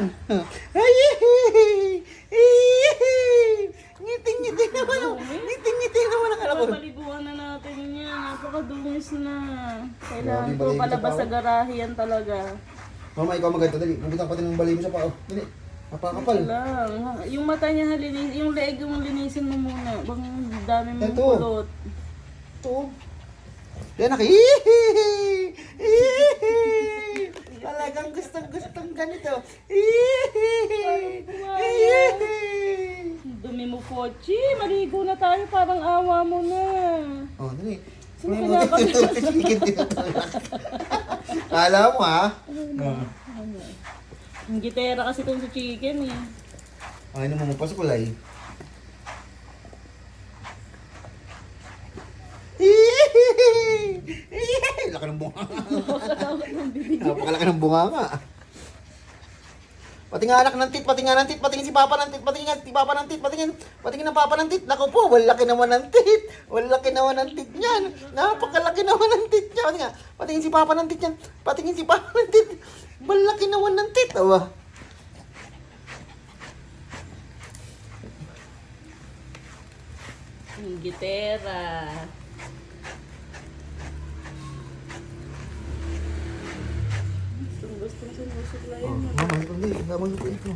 naman. Ay, ngiti-ngiti naman. Ngiti-ngiti naman ang anak ko. Papalibuhan na natin yan. Napakadungis na. Kailangan Grabe, ko balay mo sa palabas pao. sa garahe yan talaga. Mama, ikaw maganda. Dali, bubutang pati ng balay mo sa pao. Dali, napakapal. Lang. Yung mata niya halinis, yung leeg yung linisin mo muna. Bang dami mong Ito. kulot. Ito. Yan, aki. Talagang gustong ganito. Dumi mo, Pochi. Maligo na tayo. Parang awa mo na. Oh, dali. Sino kinakabahan? Kala mo ha? Ang gitera kasi itong sa chicken eh. Ay, naman mo pa sa kulay. Laki ng bunga. Napakalaki ng bunga nga. Pati nga anak ng tit, pati nga ng tit, patingin si papa ng tit, patingin nga si papa ng tit, patingin ng papa ng tit. Naku po, walaki naman ng tit. Walaki naman ng tit niyan. Napakalaki naman ng tit niya. Patingin si papa ng tit niyan. Patingin si papa ng tit. Walaki naman ng tit. Awa. Ang gitera. Gustong sinusok lang yan. Mama, hindi. Mama, ito.